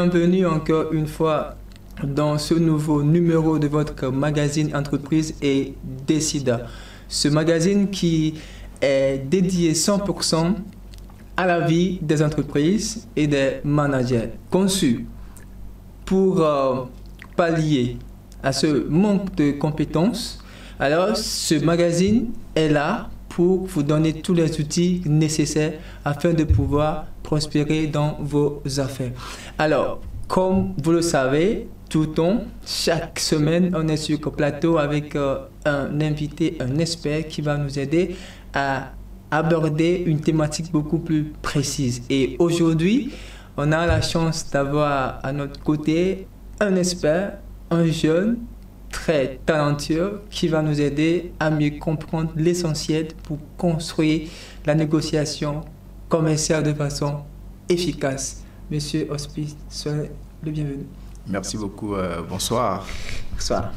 bienvenue encore une fois dans ce nouveau numéro de votre magazine Entreprise et Décida. Ce magazine qui est dédié 100% à la vie des entreprises et des managers, conçu pour pallier à ce manque de compétences. Alors, ce magazine est là pour vous donner tous les outils nécessaires afin de pouvoir prospérer dans vos affaires. Alors, comme vous le savez, tout le temps, chaque semaine, on est sur le plateau avec un invité, un expert qui va nous aider à aborder une thématique beaucoup plus précise. Et aujourd'hui, on a la chance d'avoir à notre côté un expert, un jeune, très talentueux qui va nous aider à mieux comprendre l'essentiel pour construire la négociation commerciale de façon efficace. Monsieur Hospice, soyez le bienvenu. Merci beaucoup. Bonsoir. Bonsoir.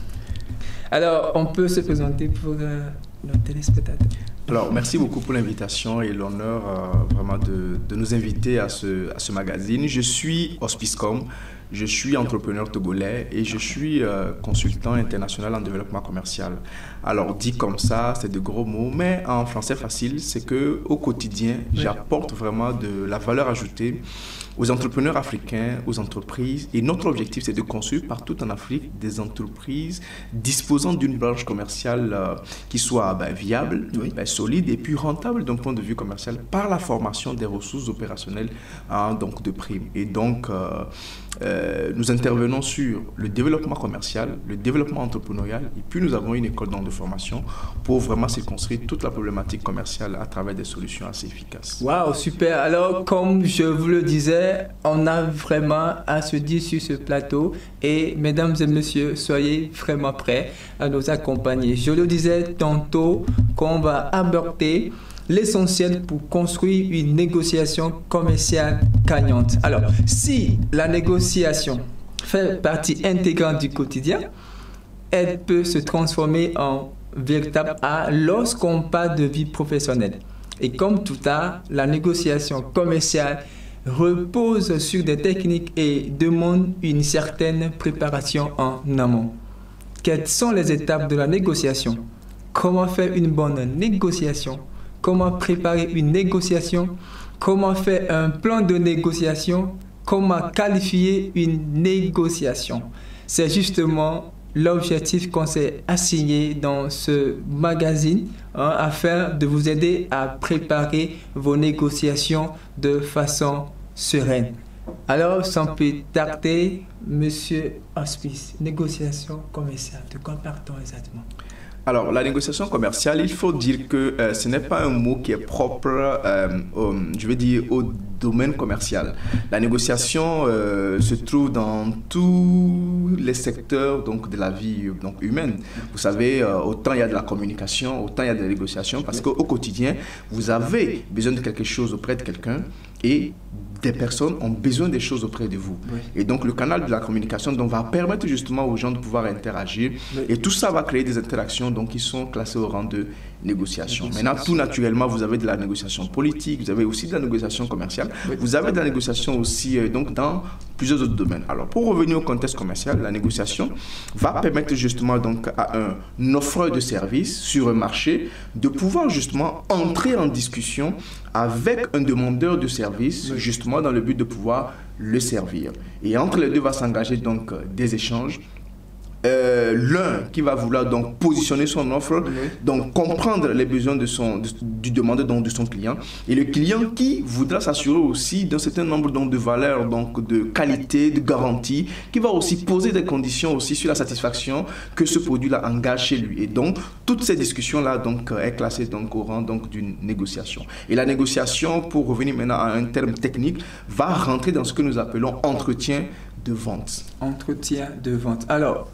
Alors, on peut se présenter pour nos téléspectateurs. Alors, merci beaucoup pour l'invitation et l'honneur vraiment de nous inviter à ce magazine. Je suis Hospicecom. Je suis entrepreneur togolais et je suis consultant international en développement commercial. Alors, dit comme ça, c'est de gros mots, mais en français facile, c'est qu'au quotidien, j'apporte vraiment de la valeur ajoutée aux entrepreneurs africains, aux entreprises. Et notre objectif, c'est de construire partout en Afrique des entreprises disposant d'une branche commerciale qui soit viable, solide et puis rentable d'un point de vue commercial par la formation des ressources opérationnelles donc de primes. Et donc, nous intervenons sur le développement commercial, le développement entrepreneurial et puis nous avons une école de formation pour vraiment circonscrire toute la problématique commerciale à travers des solutions assez efficaces. Waouh, super. Alors, comme je vous le disais, on a vraiment à se dire sur ce plateau et mesdames et messieurs, soyez vraiment prêts à nous accompagner. Je le disais tantôt qu'on va aborder l'essentiel pour construire une négociation commerciale gagnante. Alors, si la négociation fait partie intégrante du quotidien, elle peut se transformer en véritable art lorsqu'on parle de vie professionnelle. Et comme tout art, la négociation commerciale repose sur des techniques et demande une certaine préparation en amont. Quelles sont les étapes de la négociation? Comment faire une bonne négociation? Comment préparer une négociation? Comment faire un plan de négociation? Comment qualifier une négociation? C'est justement l'objectif qu'on s'est assigné dans ce magazine afin de vous aider à préparer vos négociations de façon sereine. Alors, sans plus tarder, Monsieur Hospice, négociation commerciale, de quoi parle-t-on exactement? Alors, la négociation commerciale, il faut dire que ce n'est pas un mot qui est propre, au domaine commercial. La négociation se trouve dans tous les secteurs de la vie humaine. Vous savez, autant il y a de la communication, autant il y a de la négociation, parce qu'au quotidien, vous avez besoin de quelque chose auprès de quelqu'un et des personnes ont besoin des choses auprès de vous. Oui. Et donc, le canal de la communication va permettre justement aux gens de pouvoir interagir. Oui. Et tout ça va créer des interactions qui sont classées au rang de négociation. Maintenant, tout naturellement, vous avez de la négociation politique, vous avez aussi de la négociation commerciale, oui. Vous avez de la négociation aussi dans plusieurs autres domaines. Alors, pour revenir au contexte commercial, la négociation va permettre justement à un offreur de service sur un marché de pouvoir justement entrer en discussion avec un demandeur de service, oui. Justement dans le but de pouvoir le servir. Et entre les deux va s'engager des échanges. L'un qui va vouloir positionner son offre, comprendre les besoins du demandeur, de son client, et le client qui voudra s'assurer aussi d'un certain nombre de valeurs, de qualité, de garantie, qui va aussi poser des conditions aussi sur la satisfaction que ce produit-là engage chez lui. Et donc, toutes ces discussions-là est classée au rang d'une négociation. Et la négociation, pour revenir maintenant à un terme technique, va rentrer dans ce que nous appelons entretien de vente. Entretien de vente. Alors,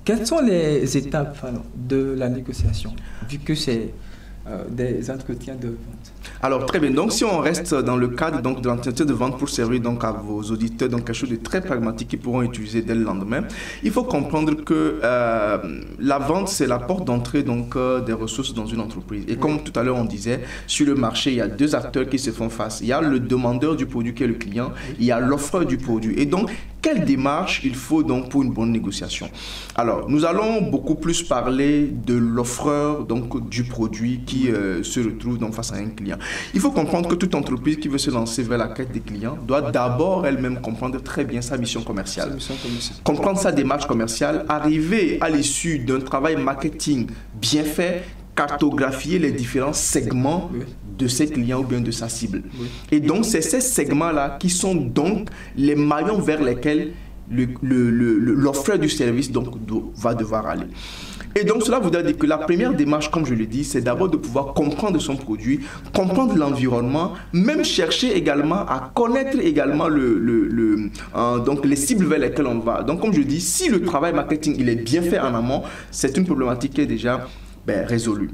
quelles sont les étapes de la négociation, vu que c'est des entretiens de vente? Alors, très bien. Donc, si on reste dans le cadre de l'entretien de vente pour servir à vos auditeurs quelque chose de très pragmatique qu'ils pourront utiliser dès le lendemain, il faut comprendre que la vente, c'est la porte d'entrée des ressources dans une entreprise. Et comme tout à l'heure on disait, sur le marché, il y a deux acteurs qui se font face. Il y a le demandeur du produit qui est le client, il y a l'offreur du produit. Et donc, quelle démarche il faut donc pour une bonne négociation? Alors, nous allons beaucoup plus parler de l'offreur donc du produit qui se retrouve donc face à un client. Il faut comprendre que toute entreprise qui veut se lancer vers la quête des clients doit d'abord elle-même comprendre très bien sa mission commerciale. Comprendre sa démarche commerciale, arriver à l'issue d'un travail marketing bien fait, cartographier les différents segments de ses clients ou bien de sa cible. Et donc, c'est ces segments-là qui sont donc les maillons vers lesquels l'offreur du service donc, va devoir aller. Et donc, cela voudrait dire que la première démarche, comme je le dis, c'est d'abord de pouvoir comprendre son produit, comprendre l'environnement, même chercher également à connaître également donc les cibles vers lesquelles on va. Donc, comme je dis, si le travail marketing il est bien fait en amont, c'est une problématique qui est déjà résolue.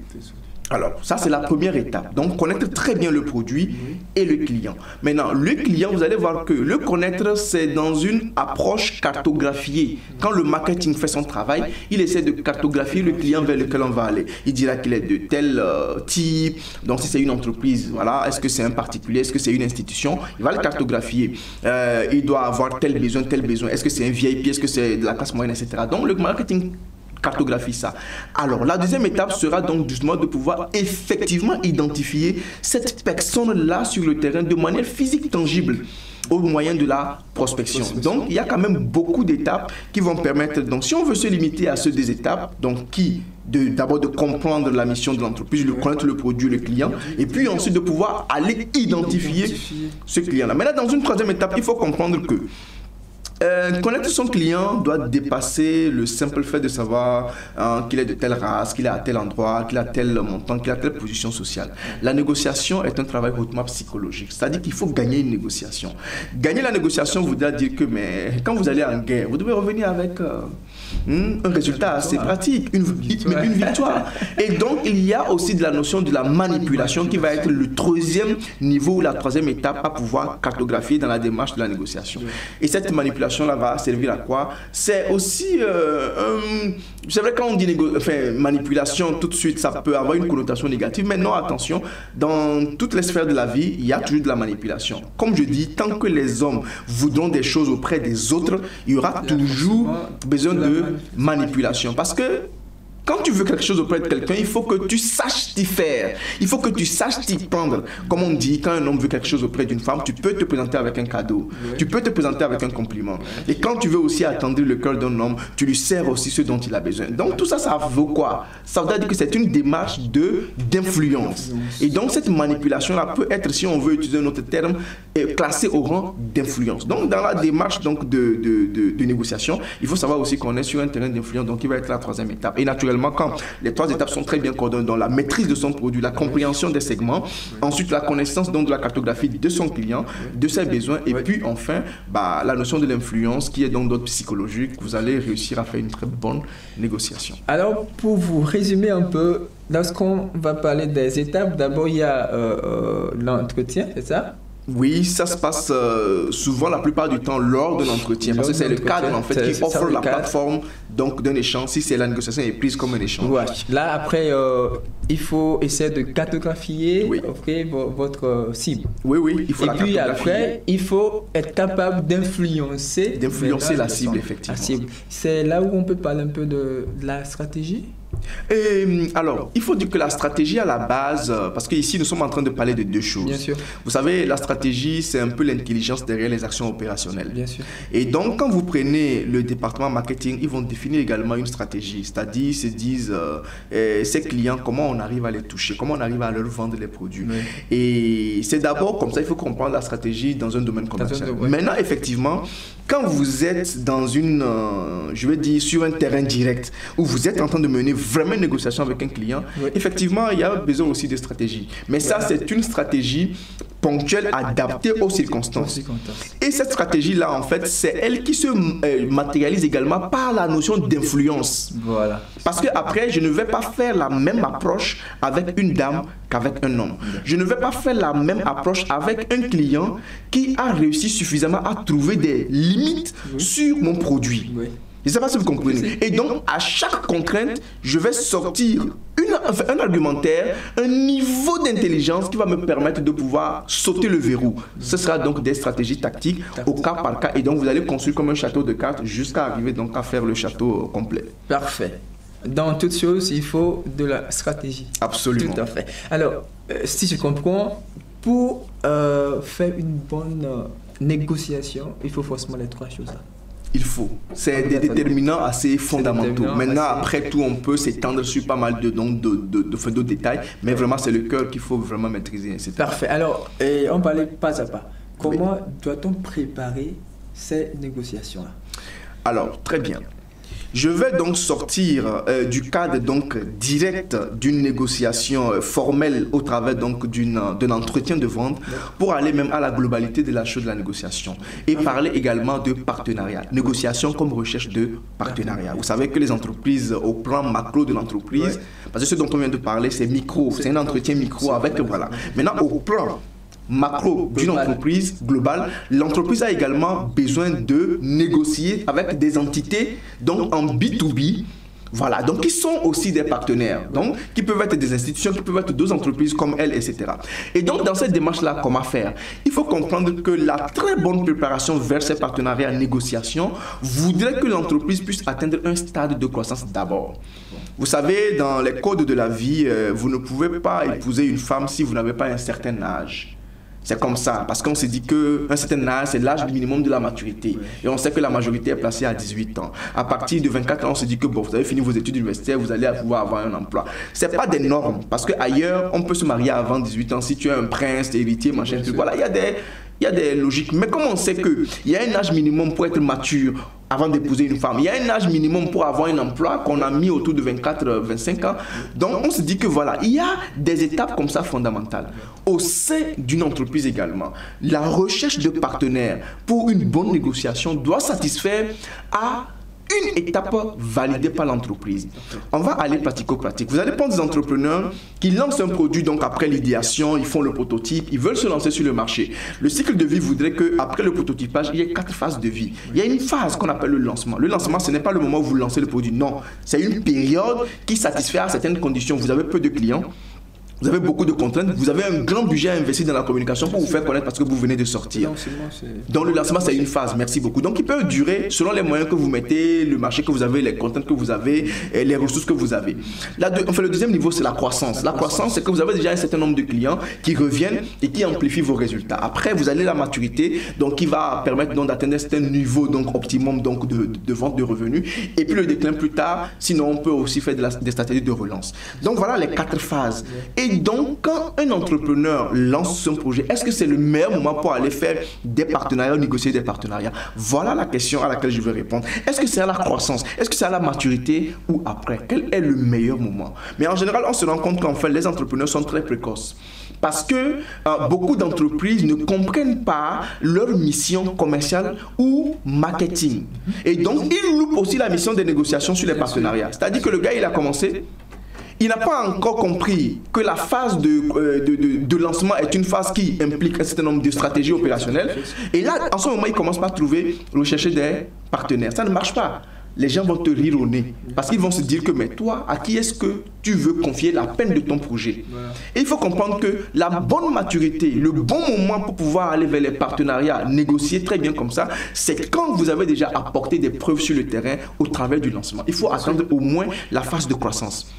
Alors, ça, c'est la première étape. Donc, connaître très bien le produit et le client. Maintenant, le client, vous allez voir que le connaître, c'est dans une approche cartographiée. Quand le marketing fait son travail, il essaie de cartographier le client vers lequel on va aller. Il dira qu'il est de tel type. Donc, si c'est une entreprise, voilà. Est-ce que c'est un particulier? Est-ce que c'est une institution? Il va le cartographier. Il doit avoir tel besoin, tel besoin. Est-ce que c'est un VIP? Est-ce que c'est de la classe moyenne, etc. Donc, le marketing cartographie ça. Alors, la deuxième étape sera donc justement de pouvoir effectivement identifier cette personne-là sur le terrain de manière physique tangible au moyen de la prospection. Donc, il y a quand même beaucoup d'étapes qui vont permettre, donc si on veut se limiter à ces deux étapes, donc d'abord de comprendre la mission de l'entreprise, de connaître le produit, le client, et puis ensuite de pouvoir aller identifier ce client-là. Maintenant, dans une troisième étape, il faut comprendre que connaître son client doit dépasser le simple fait de savoir qu'il est de telle race, qu'il est à tel endroit, qu'il a tel montant, qu'il a telle position sociale. La négociation est un travail hautement psychologique. C'est-à-dire qu'il faut gagner une négociation. Gagner la négociation voudra dire que quand vous allez en guerre, vous devez revenir avec un résultat assez pratique, une victoire. Et donc, il y a aussi de la notion de la manipulation qui va être le troisième niveau ou la troisième étape à pouvoir cartographier dans la démarche de la négociation. Et cette manipulation là va servir à quoi? C'est aussi c'est vrai, quand on dit manipulation, tout de suite ça peut avoir une connotation négative, mais non, attention, dans toutes les sphères de la vie il y a toujours de la manipulation. Comme je dis, tant que les hommes voudront des choses auprès des autres, il y aura toujours besoin de manipulation, parce que quand tu veux quelque chose auprès de quelqu'un, il faut que tu saches t'y faire. Il faut que tu saches t'y prendre. Comme on dit, quand un homme veut quelque chose auprès d'une femme, tu peux te présenter avec un cadeau. Tu peux te présenter avec un compliment. Et quand tu veux aussi attendrir le cœur d'un homme, tu lui sers aussi ce dont il a besoin. Donc tout ça, ça vaut quoi? Ça veut dire que c'est une démarche d'influence. Et donc cette manipulation-là peut être, si on veut utiliser un autre terme, classée au rang d'influence. Donc dans la démarche donc, de négociation, il faut savoir aussi qu'on est sur un terrain d'influence, donc il va être la troisième étape. Et naturellement, quand les trois étapes sont très bien coordonnées dans la maîtrise de son produit, la compréhension des segments, ensuite la connaissance donc de la cartographie de son client, de ses besoins, et puis enfin la notion de l'influence qui est donc d'ordre psychologique, vous allez réussir à faire une très bonne négociation. Alors, pour vous résumer un peu, lorsqu'on va parler des étapes, d'abord il y a l'entretien, c'est ça? Oui, ça se passe souvent la plupart du temps lors de l'entretien, parce que c'est le cadre en fait qui offre la plateforme donc d'un échange, si c'est la négociation est prise comme un échange. Ouais. Là après, il faut essayer de cartographier votre cible. Oui, il faut la cartographier. Et puis après, il faut être capable d'influencer la cible, effectivement. C'est là où on peut parler un peu de la stratégie. Alors, il faut dire que la stratégie à la base, parce qu'ici nous sommes en train de parler de deux choses. Bien sûr. Vous savez, la stratégie, c'est un peu l'intelligence derrière les actions opérationnelles. Bien sûr. Et donc, quand vous prenez le département marketing, ils vont définir également une stratégie. C'est-à-dire, ils se disent, ces clients, comment on arrive à les toucher, comment on arrive à leur vendre les produits. Oui. Et c'est d'abord comme ça, il faut comprendre la stratégie dans un domaine commercial. Maintenant, effectivement, quand vous êtes dans sur un terrain direct, où vous êtes en train de mener vraiment une négociation avec un client, effectivement, il y a besoin aussi de stratégie. Mais ça, c'est une stratégie ponctuelle, adaptée aux circonstances. Et cette stratégie-là, en fait, c'est elle qui se matérialise également par la notion d'influence. Voilà. Parce qu'après, je ne vais pas faire la même approche avec une dame qu'avec un homme. Je ne vais pas faire la même approche avec un client qui a réussi suffisamment à trouver des limites sur mon produit. Je ne sais pas si vous comprenez. Et donc, à chaque contrainte, je vais sortir une un argumentaire, un niveau d'intelligence qui va me permettre de pouvoir sauter le verrou. Ce sera donc des stratégies tactiques au cas par cas. Et donc, vous allez construire comme un château de cartes jusqu'à arriver donc à faire le château complet. Parfait. Dans toute chose, il faut de la stratégie. Absolument. Tout à fait. Alors, si je comprends, pour faire une bonne négociation, il faut forcément les trois choses là. Il faut. C'est des déterminants assez fondamentaux. Maintenant, après tout, on peut s'étendre sur pas mal de détails, mais vraiment, c'est le cœur qu'il faut vraiment maîtriser. Parfait. Alors, on parlait pas à pas. Comment doit-on préparer ces négociations-là? Alors, très bien. Je vais donc sortir du cadre donc direct d'une négociation formelle au travers donc d'un entretien de vente pour aller même à la globalité de la chose de la négociation et parler également de partenariat. Négociation comme recherche de partenariat. Vous savez que les entreprises au plan macro de l'entreprise, parce que ce dont on vient de parler c'est micro, c'est un entretien micro avec voilà. Maintenant au plan macro d'une entreprise globale, l'entreprise a également besoin de négocier avec des entités donc en B2B. Voilà, donc qui sont aussi des partenaires, donc qui peuvent être des institutions, qui peuvent être d'autres entreprises comme elles, etc. Et donc dans cette démarche-là, comment faire? Il faut comprendre que la très bonne préparation vers ces partenariats en négociation voudrait que l'entreprise puisse atteindre un stade de croissance d'abord. Vous savez, dans les codes de la vie, vous ne pouvez pas épouser une femme si vous n'avez pas un certain âge. C'est comme ça, parce qu'on se dit qu'un certain âge, c'est l'âge minimum de la maturité. Et on sait que la majorité est placée à 18 ans. À partir de 24 ans, on se dit que bon, vous avez fini vos études universitaires, vous allez pouvoir avoir un emploi. Ce n'est pas des normes, parce qu'ailleurs, on peut se marier avant 18 ans si tu es un prince, héritier, machin, truc. Voilà, il y a des logiques. Mais comme on sait qu'il y a un âge minimum pour être mature avant d'épouser une femme, il y a un âge minimum pour avoir un emploi qu'on a mis autour de 24-25 ans. Donc on se dit que voilà, il y a des étapes comme ça fondamentales. Au sein d'une entreprise également, la recherche de partenaires pour une bonne négociation doit satisfaire à une étape validée par l'entreprise. On va aller pratico-pratique. Vous allez prendre des entrepreneurs qui lancent un produit, donc après l'idéation, ils font le prototype, ils veulent se lancer sur le marché. Le cycle de vie voudrait qu'après le prototypage, il y ait 4 phases de vie. Il y a une phase qu'on appelle le lancement. Le lancement, ce n'est pas le moment où vous lancez le produit, non. C'est une période qui satisfait à certaines conditions. Vous avez peu de clients. Vous avez beaucoup de contraintes, vous avez un grand budget à investir dans la communication pour vous faire connaître parce que vous venez de sortir. Donc le lancement, c'est une phase, merci beaucoup. Donc il peut durer selon les moyens que vous mettez, le marché que vous avez, les contraintes que vous avez, et les ressources que vous avez. Enfin, le deuxième niveau, c'est la croissance. La croissance, c'est que vous avez déjà un certain nombre de clients qui reviennent et qui amplifient vos résultats. Après, vous allez la maturité, donc qui va permettre d'atteindre un certain niveau donc, optimum donc, de vente de revenus. Et puis le déclin plus tard, sinon on peut aussi faire des stratégies de relance. Donc voilà les 4 phases. Et donc, quand un entrepreneur lance son projet, est-ce que c'est le meilleur moment pour aller faire des partenariats, négocier des partenariats? Voilà la question à laquelle je veux répondre. Est-ce que c'est à la croissance? Est-ce que c'est à la maturité ou après? Quel est le meilleur moment? Mais en général, on se rend compte qu'en fait, les entrepreneurs sont très précoces. Parce que beaucoup d'entreprises ne comprennent pas leur mission commerciale ou marketing. Et donc, ils loupent aussi la mission des négociations sur les partenariats. C'est-à-dire que le gars, il a commencé. Il n'a pas encore compris que la phase de lancement est une phase qui implique un certain nombre de stratégies opérationnelles. Et là, en ce moment, il commence par rechercher des partenaires. Ça ne marche pas. Les gens vont te rire au nez parce qu'ils vont se dire que mais toi, à qui est-ce que tu veux confier la peine de ton projet? Et il faut comprendre que la bonne maturité, le bon moment pour pouvoir aller vers les partenariats, négocier très bien comme ça, c'est quand vous avez déjà apporté des preuves sur le terrain au travers du lancement. Il faut attendre au moins la phase de croissance.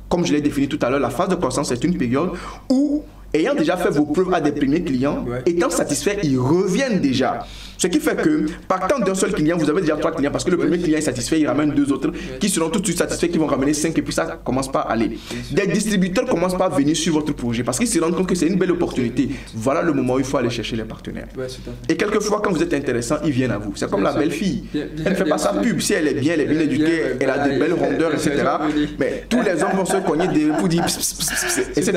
Comme je l'ai défini tout à l'heure, la phase de croissance est une période où, ayant déjà fait vos preuves à des premiers clients, étant satisfaits, ils reviennent déjà. Ce qui fait que, partant d'un seul client, vous avez déjà 3 clients parce que le premier client est satisfait, il ramène 2 autres qui seront tout de suite satisfaits, qui vont ramener 5 et puis ça commence pas à aller. Des distributeurs commencent par venir sur votre projet parce qu'ils se rendent compte que c'est une belle opportunité. Voilà le moment où il faut aller chercher les partenaires. Et quelquefois, quand vous êtes intéressant, ils viennent à vous. C'est comme la belle fille. Elle ne fait pas sa pub. Si elle est bien éduquée, elle a de belles rondeurs, etc. Mais tous les hommes vont se cogner pour dire etc.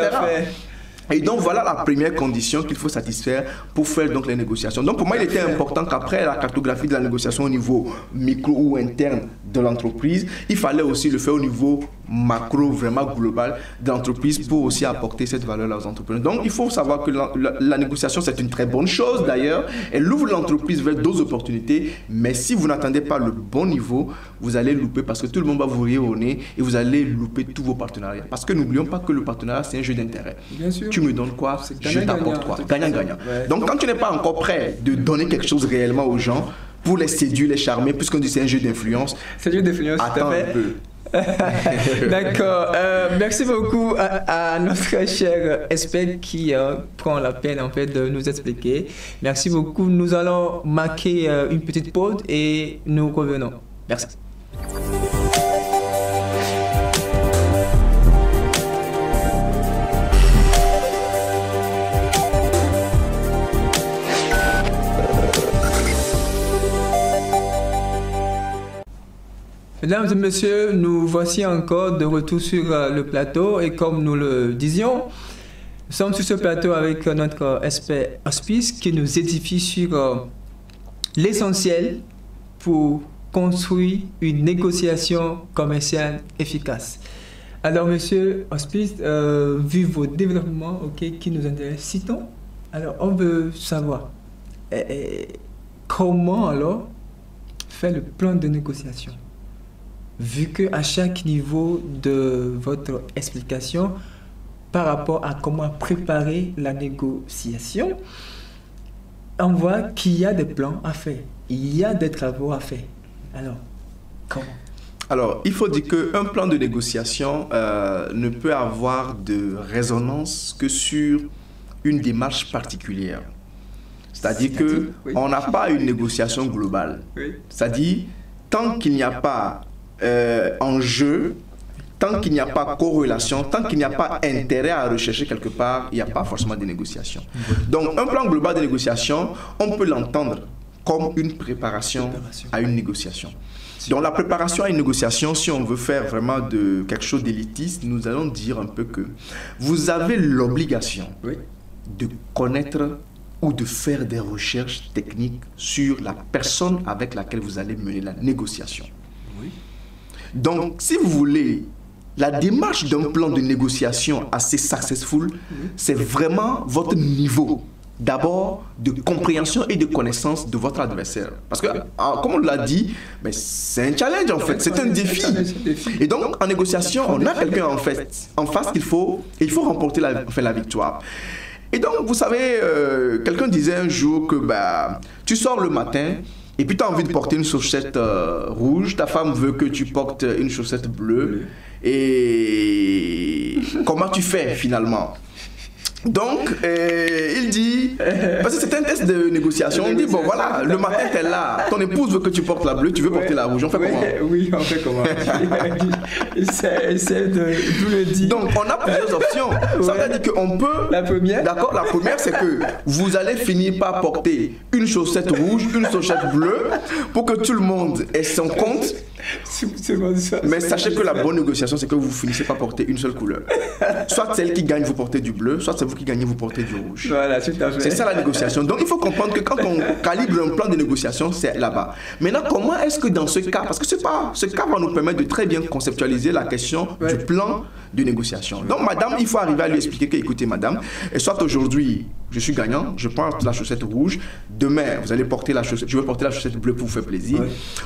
Et donc voilà la première condition qu'il faut satisfaire pour faire donc les négociations. Donc pour moi, il était important qu'après la cartographie de la négociation au niveau micro ou interne de l'entreprise, il fallait aussi le faire au niveau macro, vraiment global de l'entreprise pour aussi apporter cette valeur-là aux entrepreneurs. Donc, il faut savoir que la négociation, c'est une très bonne chose d'ailleurs. Elle ouvre l'entreprise vers d'autres opportunités. Mais si vous n'attendez pas le bon niveau, vous allez louper parce que tout le monde va vous rire au nez et vous allez louper tous vos partenariats. Parce que n'oublions pas que le partenariat, c'est un jeu d'intérêt. Bien sûr. Tu me donnes quoi, je t'apporte quoi. Gagnant-gagnant. Ouais. Donc, quand tu n'es pas encore prêt de donner quelque chose réellement aux gens pour les séduire, les charmer, puisqu'on dit c'est un jeu d'influence, C'est un jeu d'influence, tout attends à un fait. peu. D'accord. Merci beaucoup à notre cher expert qui prend la peine en fait de nous expliquer. Merci beaucoup. Nous allons marquer une petite pause et nous revenons. Merci. Mesdames et messieurs, nous voici encore de retour sur le plateau et comme nous le disions, nous sommes sur ce plateau avec notre expert Hospice qui nous édifie sur l'essentiel pour construire une négociation commerciale efficace. Alors, monsieur Hospice, vu vos développements qui nous intéressent, citons, alors on veut savoir comment alors faire le plan de négociation. Vu qu'à chaque niveau de votre explication, par rapport à comment préparer la négociation, on voit qu'il y a des plans à faire, il y a des travaux à faire. Alors, comment? Alors, il faut dire qu'un plan de négociation ne peut avoir de résonance que sur une démarche particulière. C'est-à-dire qu'on n'a pas une négociation globale. Oui. C'est-à-dire, tant qu'il n'y a pas enjeu, tant qu'il n'y a pas corrélation, tant qu'il n'y a pas intérêt à rechercher quelque part, il n'y a pas forcément de négociation. Donc, un plan global de négociation, on peut l'entendre comme une préparation à une négociation. Donc, la préparation à une négociation, si on veut faire vraiment de quelque chose d'élitiste, nous allons dire un peu que vous avez l'obligation de connaître ou de faire des recherches techniques sur la personne avec laquelle vous allez mener la négociation. Donc, si vous voulez, la démarche d'un plan de négociation assez successful, c'est vraiment votre niveau, d'abord, de compréhension et de connaissance de votre adversaire. Parce que, comme on l'a dit, c'est un challenge en fait, c'est un défi. Et donc, en négociation, on a quelqu'un en face qu'il faut remporter la victoire. Et donc, vous savez, quelqu'un disait un jour que tu sors le matin, et puis tu as envie de porter une chaussette rouge, ta femme veut que tu portes une chaussette bleue. Et comment tu fais finalement? Donc, il dit, parce que c'est un test de négociation, on dit, bon voilà, le matin tu es là, ton épouse veut que tu portes la bleue, tu veux porter la rouge, on fait comment? Oui, on fait comment? Essaie de nous le dire. Donc, on a plusieurs options. Ça veut dire qu'on peut... La première? D'accord, la première c'est que vous allez finir par porter une chaussette rouge, une chaussette bleue, pour que tout le monde ait son compte. Mais sachez que la bonne négociation, c'est que vous finissez par porter une seule couleur. Soit celle qui gagne, vous portez du bleu, soit c'est vous qui gagnez, vous portez du rouge. Voilà, tout à fait. C'est ça la négociation. Donc il faut comprendre que quand on calibre un plan de négociation, c'est là-bas. Maintenant, comment est-ce que dans ce cas, parce que ce cas va nous permettre de très bien conceptualiser la question du plan de négociation. Donc madame, il faut arriver à lui expliquer que, écoutez madame, et soit aujourd'hui, je suis gagnant, je porte la chaussette rouge, demain, vous allez porter la chaussette, je vais porter la chaussette bleue pour vous faire plaisir.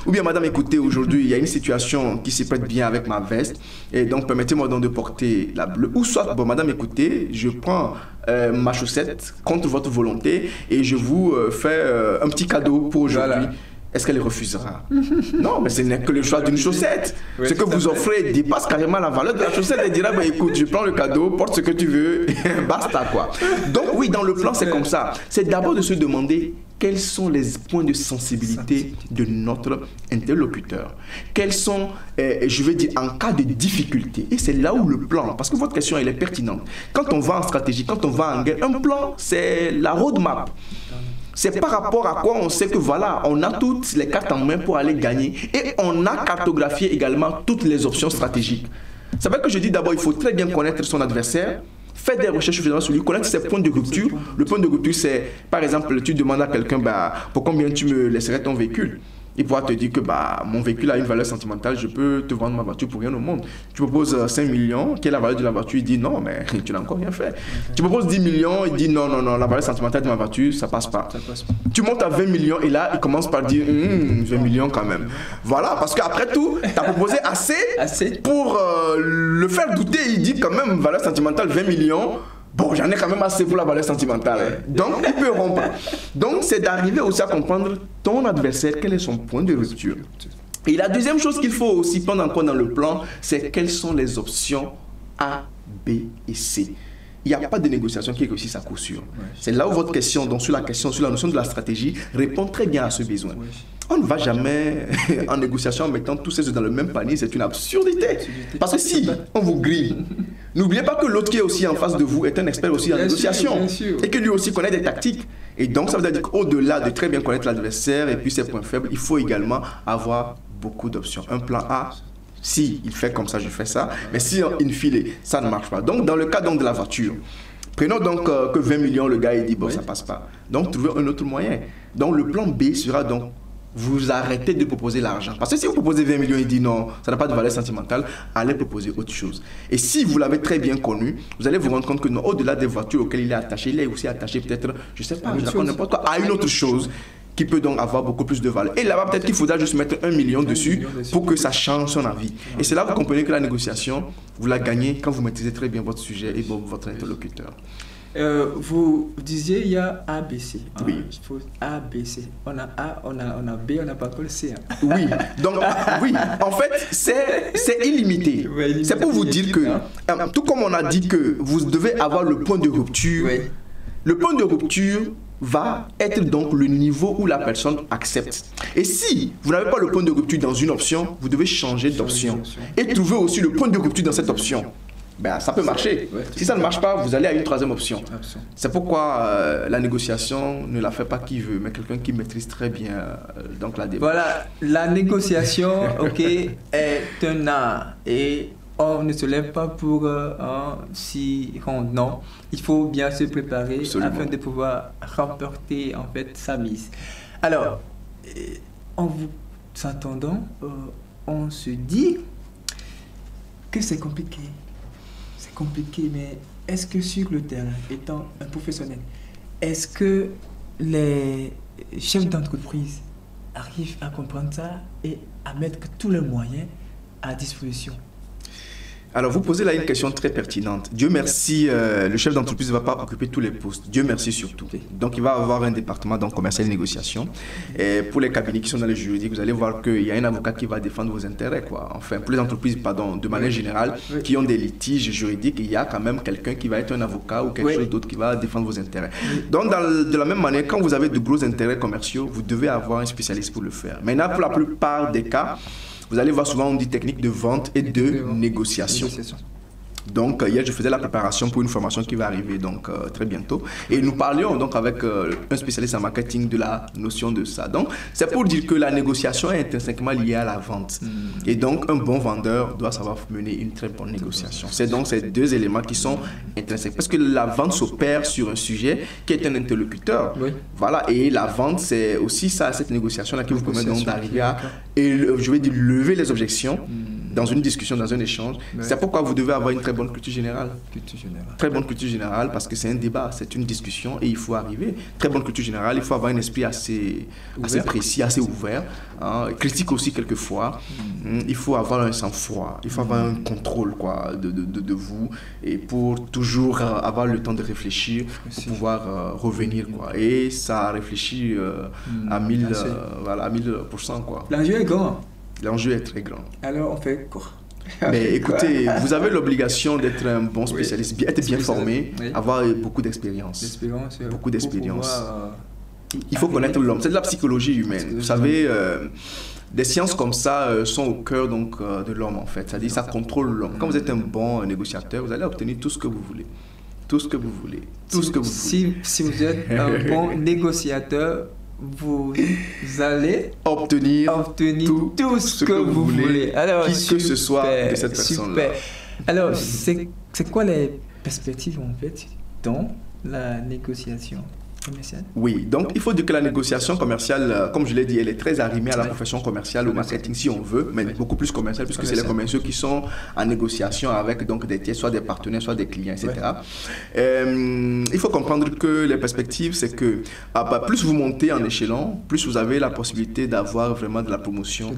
Ou bien madame, écoutez, aujourd'hui, il y a une situation qui se prête bien avec ma veste, et donc permettez-moi donc de porter la bleue. Ou soit, bon madame, écoutez, je prends ma chaussette contre votre volonté et je vous fais un petit cadeau pour aujourd'hui. Voilà. Est-ce qu'elle refusera? Non, mais ce n'est que le choix d'une chaussette. Ce que vous offrez dépasse carrément la valeur de la chaussette. Elle dira, écoute, je prends le cadeau, porte ce que tu veux, basta quoi. Donc oui, dans le plan, c'est comme ça. C'est d'abord de se demander quels sont les points de sensibilité de notre interlocuteur. Quels sont, je vais dire, en cas de difficulté. Et c'est là où le plan, parce que votre question, elle est pertinente. Quand on va en stratégie, quand on va en guerre, un plan, c'est la roadmap. C'est par rapport à quoi on sait que voilà, on a toutes les cartes en main pour aller gagner. Et on a cartographié également toutes les options stratégiques. C'est vrai que je dis d'abord, il faut très bien connaître son adversaire, faire des recherches suffisamment sur lui, connaître ses points de rupture. Le point de rupture, c'est, par exemple, tu demandes à quelqu'un, pour combien tu me laisserais ton véhicule? Il pourra te dire que bah, mon véhicule a une valeur sentimentale, je peux te vendre ma voiture pour rien au monde. Tu proposes 5 millions, quelle est la valeur de la voiture? Il dit non, mais tu n'as encore rien fait. Tu proposes 10 millions, il dit non, la valeur sentimentale de ma voiture, ça passe pas. Tu montes à 20 millions et là, il commence par dire 20 millions quand même. Voilà, parce qu'après tout, tu as proposé assez pour le faire douter. Il dit quand même, valeur sentimentale 20 millions. Bon, j'en ai quand même assez pour la valeur sentimentale. Donc, il peut rompre. Donc, c'est d'arriver aussi à comprendre ton adversaire, quel est son point de rupture. Et la deuxième chose qu'il faut aussi prendre en compte dans le plan, c'est quelles sont les options A, B et C. Il n'y a pas de négociation qui réussisse à coup sûr. C'est là où votre question, donc sur la notion de la stratégie, répond très bien à ce besoin. On ne va jamais en négociation en mettant tous ces œufs dans le même panier, c'est une absurdité. Parce que si on vous grille, n'oubliez pas que l'autre qui est aussi en face de vous est un expert aussi en négociation et que lui aussi connaît des tactiques. Et donc ça veut dire qu'au-delà de très bien connaître l'adversaire et puis ses points faibles, il faut également avoir beaucoup d'options. Un plan A, si il fait comme ça, je fais ça. Mais si in fine, ça ne marche pas. Donc dans le cas donc, de la voiture, prenons donc que 20 millions, le gars il dit bon ça passe pas. Donc trouvez un autre moyen. Donc le plan B sera donc vous arrêtez de proposer l'argent. Parce que si vous proposez 20 millions et dit non, ça n'a pas de valeur sentimentale, allez proposer autre chose. Et si vous l'avez très bien connu, vous allez vous rendre compte que au-delà des voitures auxquelles il est attaché, il est aussi attaché peut-être, je ne sais pas, n'importe quoi, à une autre chose qui peut donc avoir beaucoup plus de valeur. Et là-bas, peut-être qu'il faudra juste mettre 1 million dessus pour que ça change son avis. Et c'est là que vous comprenez que la négociation, vous la gagnez quand vous maîtrisez très bien votre sujet et votre interlocuteur. Vous disiez il y a A, B, C. Oui. Il faut A, B, C. On a A, on a B, on n'a pas encore le C. Oui. Donc, oui. En fait, c'est illimité. Ouais, c'est pour vous dire que, tout comme on a dit que vous devez avoir le point de rupture, ouais. Le point de rupture va être donc le niveau où la personne accepte. Et si vous n'avez pas le point de rupture dans une option, vous devez changer d'option. Et trouver aussi le point de rupture dans cette option. Ben, ça peut marcher. Ouais, si ça ne marche pas, vous allez à une troisième option. C'est pourquoi la négociation ne la fait pas qui veut, mais quelqu'un qui maîtrise très bien donc la démarche. Voilà, la négociation est un art et on ne se lève pas pour s'y rendre. Non, il faut bien se préparer afin de pouvoir remporter en fait sa mise. Alors, en vous entendant, on se dit que c'est compliqué. C'est compliqué, mais est-ce que sur le terrain, étant un professionnel, est-ce que les chefs d'entreprise arrivent à comprendre ça et à mettre tous les moyens à disposition? Alors, vous posez là une question très pertinente. Dieu merci, le chef d'entreprise ne va pas occuper tous les postes. Dieu merci surtout. Donc, il va avoir un département commercial et négociation. Et pour les cabinets qui sont dans les juridiques, vous allez voir qu'il y a un avocat qui va défendre vos intérêts, quoi. Enfin, pour les entreprises, pardon, de manière générale, qui ont des litiges juridiques, il y a quand même quelqu'un qui va être un avocat ou quelque chose d'autre qui va défendre vos intérêts. Donc, de la même manière, quand vous avez de gros intérêts commerciaux, vous devez avoir un spécialiste pour le faire. Maintenant, pour la plupart des cas, vous allez voir souvent, on dit technique de vente et de négociation. Donc, hier, je faisais la préparation pour une formation qui va arriver donc, très bientôt. Et nous parlions donc avec un spécialiste en marketing de la notion de ça. Donc, c'est pour dire que la négociation est intrinsèquement liée à la vente. Et donc, un bon vendeur doit savoir mener une très bonne négociation. C'est donc ces deux éléments qui sont intrinsèques. Parce que la vente s'opère sur un sujet qui est un interlocuteur. Oui. Voilà. Et la vente, c'est aussi ça, cette négociation-là qui vous permet donc d'arriver à, je vais dire, lever les objections dans une discussion, dans un échange. Ouais. C'est pourquoi vous devez avoir une très bonne culture générale. Très bonne culture générale parce que c'est un débat, c'est une discussion et il faut arriver. Très bonne culture générale, il faut avoir un esprit assez précis, assez ouvert, critique aussi quelquefois. Il faut avoir un sang-froid, il faut avoir un contrôle quoi, de vous et pour toujours avoir le temps de réfléchir, pour pouvoir revenir. Quoi. Et ça réfléchit à 1000%. Quoi. L'enjeu est grand. L'enjeu est très grand. Alors, on fait quoi? Mais écoutez, vous avez l'obligation d'être un bon spécialiste, être bien formé, avoir beaucoup d'expérience. Beaucoup d'expérience. Il faut connaître l'homme. C'est de la psychologie humaine. Vous savez, des sciences comme ça sont au cœur donc, de l'homme en fait. C'est-à-dire ça contrôle l'homme. Quand vous êtes un bon négociateur, vous allez obtenir tout ce que vous voulez. Tout ce que vous voulez. Tout ce que vous voulez. Si vous êtes un bon négociateur, vous allez obtenir tout ce que vous voulez. Alors, qui que ce soit de cette personne-là. Alors, c'est quoi les perspectives en fait dans la négociation? commerciale? Oui, donc il faut dire que la négociation commerciale, comme je l'ai dit, elle est très arrimée à la profession commerciale, au marketing si on veut, mais beaucoup plus commerciale, puisque c'est les commerciaux qui sont en négociation avec donc, des tiers, soit des partenaires, soit des clients, etc. Il faut comprendre que les perspectives, c'est que plus vous montez en échelon, plus vous avez la possibilité d'avoir vraiment de la promotion,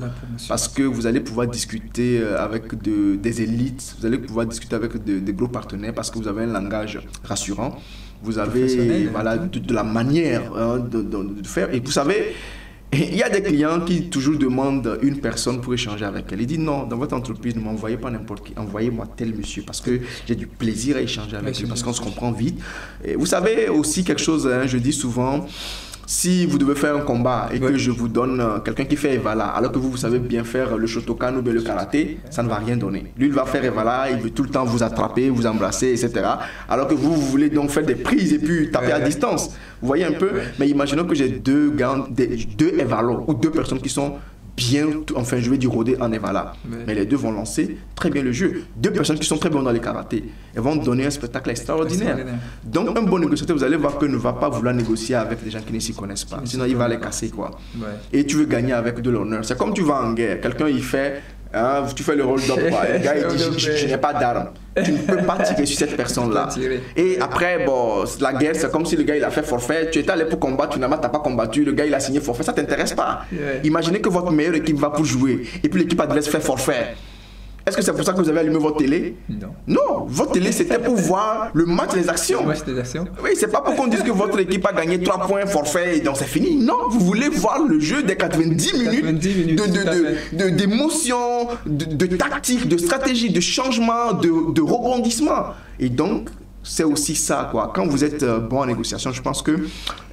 parce que vous allez pouvoir discuter avec des élites, vous allez pouvoir discuter avec des gros partenaires, parce que vous avez un langage rassurant. Vous avez voilà, de la manière de faire. Et vous savez, il y a des clients qui toujours demandent une personne pour échanger avec elle. Ils disent non, dans votre entreprise, ne m'envoyez pas n'importe qui, envoyez-moi tel monsieur parce que j'ai du plaisir à échanger avec lui, parce qu'on se comprend vite. Et vous savez aussi quelque chose, hein, je dis souvent, si vous devez faire un combat et que je vous donne quelqu'un qui fait Evala, alors que vous savez bien faire le Shotokan ou le karaté, ça ne va rien donner. Lui, il va faire Evala, il veut tout le temps vous attraper, vous embrasser, etc. Alors que vous voulez donc faire des prises et puis taper à distance. Vous voyez un peu? Mais imaginons que j'ai deux Evalos ou deux personnes qui sont bien, enfin je vais dire rodées en Evala. Mais les deux vont lancer très bien le jeu. Deux personnes qui sont très bonnes dans les karatés, elles vont donner un spectacle extraordinaire. Donc un bon négociateur, vous allez voir qu'il ne va pas vouloir négocier avec des gens qui ne s'y connaissent pas. Sinon il va les casser quoi. Et tu veux gagner avec de l'honneur. C'est comme tu vas en guerre, quelqu'un il fait... Hein, tu fais le rôle d'homme, le gars il dit je n'ai pas d'arme, tu ne peux pas tirer sur cette personne-là. Et après, bon, la guerre, c'est comme si le gars il a fait forfait, tu étais allé pour combattre, finalement tu n'as pas combattu, le gars il a signé forfait, ça ne t'intéresse pas. Imaginez que votre meilleure équipe va pour jouer et puis l'équipe adverse fait forfait. Est-ce que c'est pour ça que vous avez allumé votre télé? Non. Non, votre télé c'était pour voir le match des actions. Le match des actions. Oui, c'est pas pour qu'on dise que votre équipe a gagné 3 points forfait et donc c'est fini. Non, vous voulez voir le jeu des 90 minutes d'émotion, de tactique, de stratégie, de changement, de rebondissement. Et donc, c'est aussi ça, quoi. Quand vous êtes bon en négociation, je pense que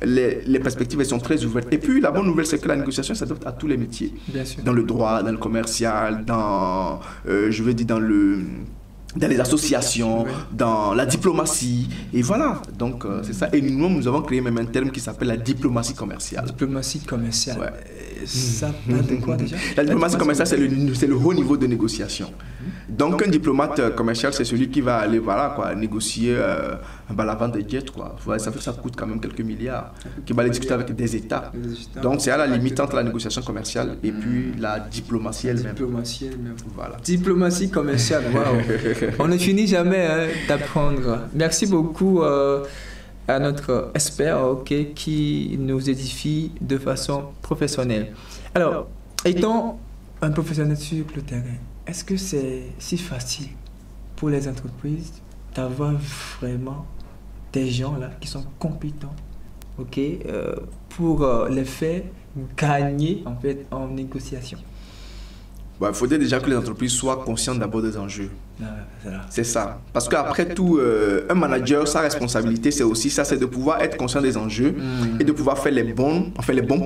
les perspectives elles sont très ouvertes. Et puis, la bonne nouvelle, c'est que la négociation s'adapte à tous les métiers. Bien sûr. Dans le droit, dans le commercial, dans, je veux dire, dans les associations, dans la diplomatie. Et voilà, donc c'est ça. Et nous avons créé même un terme qui s'appelle la diplomatie commerciale. Diplomatie commerciale. Ça parle de quoi déjà? La diplomatie commerciale, c'est le haut niveau de négociation. Donc un diplomate commercial, c'est celui qui va aller voilà, quoi, négocier la vente des jets. Quoi. Ça coûte quand même quelques milliards. Qui va aller discuter avec des États. Donc c'est à la limite entre la négociation commerciale et puis la diplomatie elle-même. Voilà. Diplomatie commerciale, waouh. On ne finit jamais d'apprendre. Merci beaucoup à notre expert qui nous édifie de façon professionnelle. Alors, étant un professionnel sur le terrain, est-ce que c'est si facile pour les entreprises d'avoir vraiment des gens là qui sont compétents pour les faire gagner en fait en négociation? Il faudrait déjà que les entreprises soient conscientes d'abord des enjeux. C'est ça. Parce qu'après tout, un manager, sa responsabilité, c'est aussi ça, c'est de pouvoir être conscient des enjeux et de pouvoir faire les bons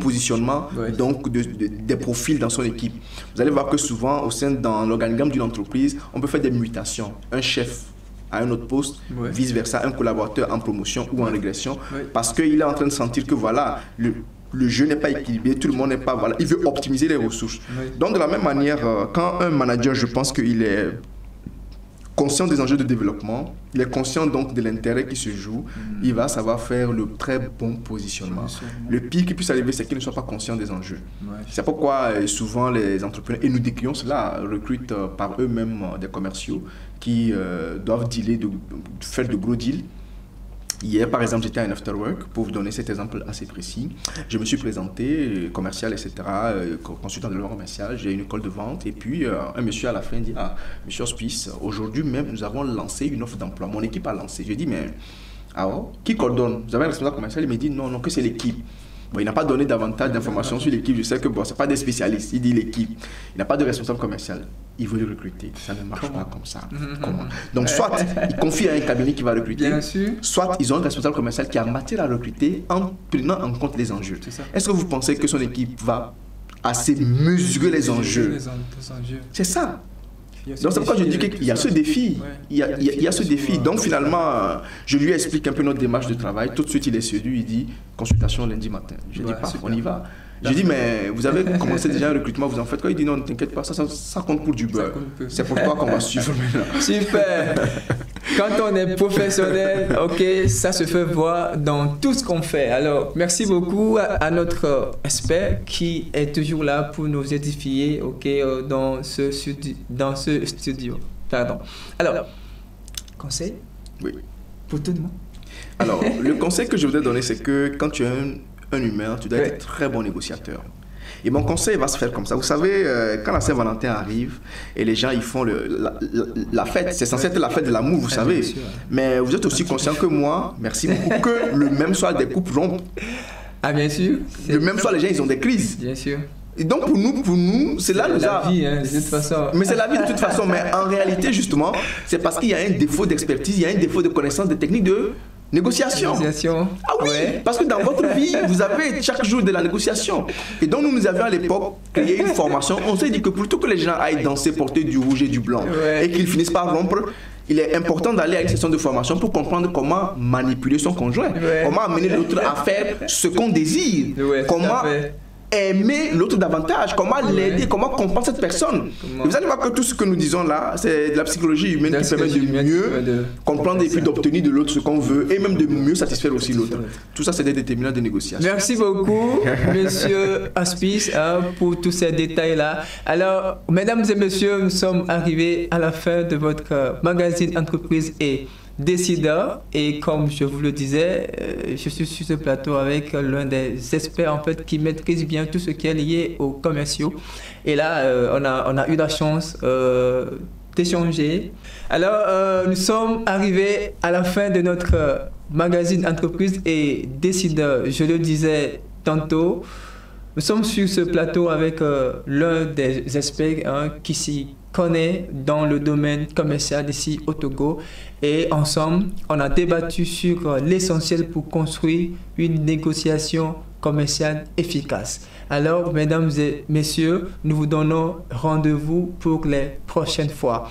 positionnements donc des profils dans son équipe. Vous allez voir que souvent, dans l'organigramme d'une entreprise, on peut faire des mutations. Un chef à un autre poste, vice-versa, un collaborateur en promotion ou en régression, parce qu'il est en train de sentir que voilà, le jeu n'est pas équilibré, tout le monde n'est pas... Voilà, il veut optimiser les ressources. Donc, de la même manière, quand un manager, je pense qu'il est conscient des enjeux de développement, il est conscient donc de l'intérêt qui se joue, il va savoir faire le très bon positionnement. Le pire qui puisse arriver, c'est qu'il ne soit pas conscient des enjeux. C'est pourquoi souvent les entrepreneurs, et nous décrions cela, recrutent par eux-mêmes des commerciaux qui doivent dealer, faire de gros deals. Hier, par exemple, j'étais à un afterwork, pour vous donner cet exemple assez précis. Je me suis présenté, commercial, etc., consultant de développement commercial, j'ai une école de vente, et puis un monsieur à la fin dit « Ah, monsieur Hospice, aujourd'hui même, nous avons lancé une offre d'emploi. Mon équipe a lancé. » Je dis « Mais, qui coordonne? Vous avez un responsable commercial ?» Il me dit « Non, que c'est l'équipe. » Bon, il n'a pas donné davantage d'informations sur l'équipe. Je sais que ce n'est pas des spécialistes. Il dit l'équipe. Il n'a pas de responsable commercial. Il veut le recruter. Ça ne marche pas comme ça. Comment? Donc, soit il confie à un cabinet qui va recruter, soit ils ont un responsable commercial qui a matière à recruter en prenant en compte les enjeux. Est-ce que vous pensez que son équipe va assez mesurer les enjeux? C'est ça. Donc c'est pourquoi je dis qu'il y a ce défi. Il y a ce défi. Donc finalement, je lui explique un peu notre démarche de travail. Tout de suite, il est séduit. Il dit consultation lundi matin. Je dis pas, on y va. Je dis mais vous avez commencé déjà un recrutement, vous en faites quoi? Il dit non, ne t'inquiète pas, ça compte pour du beurre. C'est pour toi qu'on va suivre maintenant. Super. quand on est professionnel, ok, ça se fait voir dans tout ce qu'on fait. Alors, merci beaucoup à notre expert qui est toujours là pour nous édifier, ok, dans ce studio. Pardon. Alors, conseil? Oui. Pour tout le monde. Alors, le conseil que je voudrais donner, c'est que quand tu es un humain, tu dois être un très bon négociateur. Et mon conseil va se faire comme ça. Vous savez, quand la Saint-Valentin arrive et les gens ils font la fête, c'est censé être la fête de l'amour, vous savez. Mais vous êtes aussi conscient que moi, merci beaucoup, que le même soir des couples rompent. Ah bien sûr. Le même soir les gens ils ont des crises. Bien sûr. Et donc pour nous, c'est là la vie, hein, de toute façon. Mais c'est la vie de toute façon. Mais en réalité, justement, c'est parce qu'il y a un défaut d'expertise, il y a un défaut de connaissance des techniques de négociation. Ah oui, parce que dans votre vie, vous avez chaque jour de la négociation. Et donc nous avions à l'époque créé une formation. On s'est dit que plutôt que les gens aillent danser, porter du rouge et du blanc, et qu'ils finissent par rompre, il est important d'aller à une session de formation pour comprendre comment manipuler son conjoint, comment amener l'autre à faire ce qu'on désire, comment aimer l'autre davantage, comment l'aider, comment comprendre cette personne. Vous allez voir que tout ce que nous disons là, c'est de la psychologie humaine qui permet de mieux comprendre et puis d'obtenir de l'autre ce qu'on veut et même de mieux satisfaire aussi l'autre. Tout ça, c'est des déterminants de négociation. Merci beaucoup, monsieur Aspice, pour tous ces détails-là. Alors, mesdames et messieurs, nous sommes arrivés à la fin de votre magazine Entreprise et Décideur, et comme je vous le disais, je suis sur ce plateau avec l'un des experts en fait qui maîtrise bien tout ce qui est lié aux commerciaux. Et là, on a eu la chance d'échanger. Alors, nous sommes arrivés à la fin de notre magazine Entreprise et Décideur. Je le disais tantôt, nous sommes sur ce plateau avec l'un des experts qui s'y connaît dans le domaine commercial ici au Togo, et ensemble on a débattu sur l'essentiel pour construire une négociation commerciale efficace. Alors mesdames et messieurs, nous vous donnons rendez-vous pour les prochaines fois.